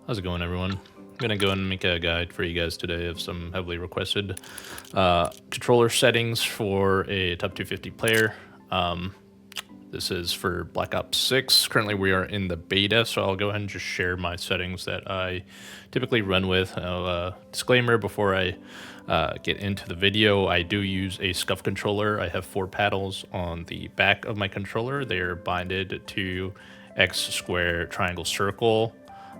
How's it going, everyone? I'm gonna go and make a guide for you guys today of some heavily requested controller settings for a top 250 player. This is for Black Ops 6. Currently, we are in the beta, so I'll go ahead and just share my settings that I typically run with. Disclaimer before I get into the video, I do use a SCUF controller. I have 4 paddles on the back of my controller. They are binded to X, square, triangle, circle,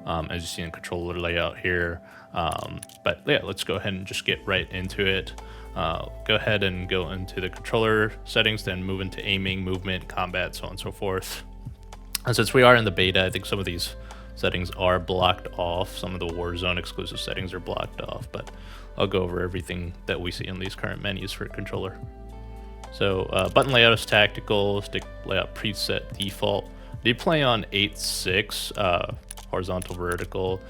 as you see in controller layout here. But yeah, let's go ahead and just get right into it. Go ahead and go into the controller settings, then move into aiming, movement, combat, so on and so forth. And since we are in the beta, I think some of these settings are blocked off. Some of the Warzone exclusive settings are blocked off, but I'll go over everything that we see in these current menus for controller. So button layout is tactical, stick layout preset default. I do play on 8.6, horizontal, vertical.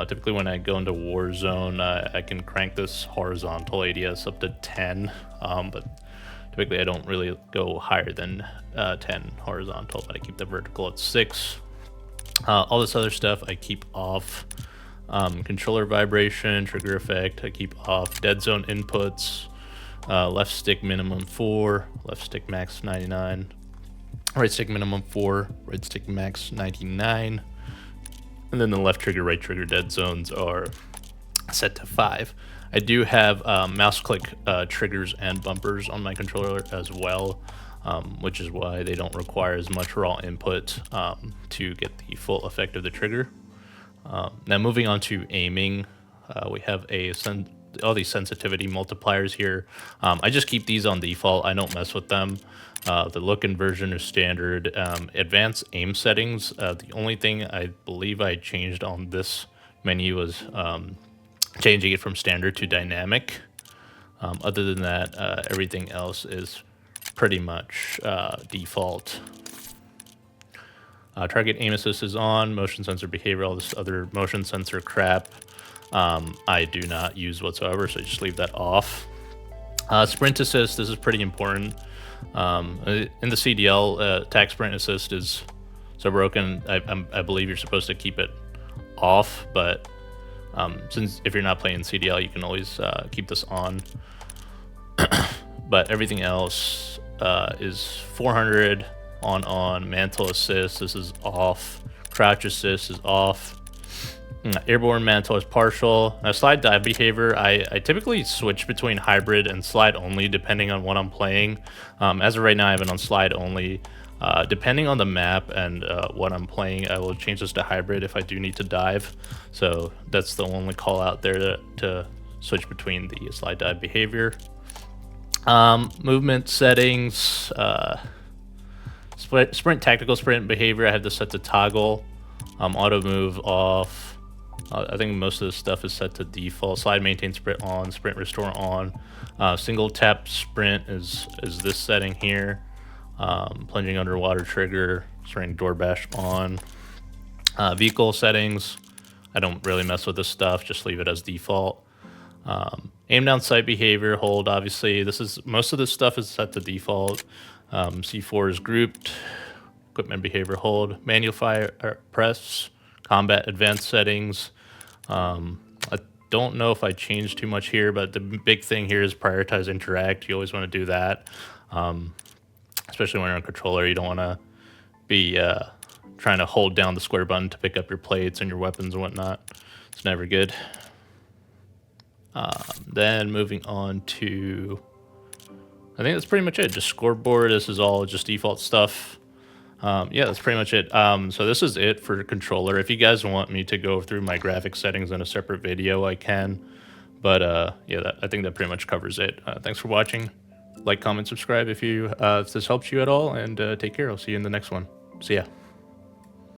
Typically when I go into Warzone, I can crank this horizontal ADS up to 10, but typically I don't really go higher than 10 horizontal, but I keep the vertical at 6. All this other stuff I keep off. Controller vibration, trigger effect, I keep off. Dead zone inputs, left stick minimum 4, left stick max 99, right stick minimum 4, right stick max 99. And then the left trigger, right trigger dead zones are set to 5. I do have mouse click triggers and bumpers on my controller as well, which is why they don't require as much raw input to get the full effect of the trigger. Now moving on to aiming, we have all these sensitivity multipliers here. I just keep these on default. I don't mess with them. The look and version is standard. Advanced aim settings. The only thing I believe I changed on this menu was changing it from standard to dynamic. Other than that, everything else is pretty much default. Target aim assist is on, motion sensor behavior, all this other motion sensor crap I do not use whatsoever, so just leave that off. Sprint assist, this is pretty important. In the CDL, attack sprint assist is so broken, I believe you're supposed to keep it off, but since if you're not playing CDL, you can always keep this on. But everything else is 400 on mantle assist, this is off. Crouch assist is off. Airborne mantle is partial. Now slide dive behavior, I typically switch between hybrid and slide only depending on what I'm playing. As of right now, I have it on slide only. Depending on the map and what I'm playing, I will change this to hybrid if I do need to dive. So that's the only call out there to switch between the slide dive behavior. Movement settings, sprint tactical sprint behavior, I have this set to toggle. Auto move off. I think most of this stuff is set to default. Slide maintain sprint on, sprint restore on. Single tap sprint is this setting here. Plunging underwater trigger, starting door bash on. Vehicle settings, I don't really mess with this stuff, just leave it as default. Aim down sight behavior, hold, obviously. Most of this stuff is set to default. C4 is grouped. Equipment behavior, hold. Manual fire press. Combat advanced settings. I don't know if I changed too much here, but the big thing here is prioritize interact. You always want to do that, especially when you're on controller. You don't want to be trying to hold down the square button to pick up your plates and your weapons and whatnot. It's never good. Then moving on to, I think that's pretty much it. Just scoreboard. This is all just default stuff. Yeah, that's pretty much it. So this is it for controller. If you guys want me to go through my graphic settings in a separate video, I can. But yeah, I think that pretty much covers it. Thanks for watching. Like, comment, subscribe if this helps you at all, and take care. I'll see you in the next one. See ya.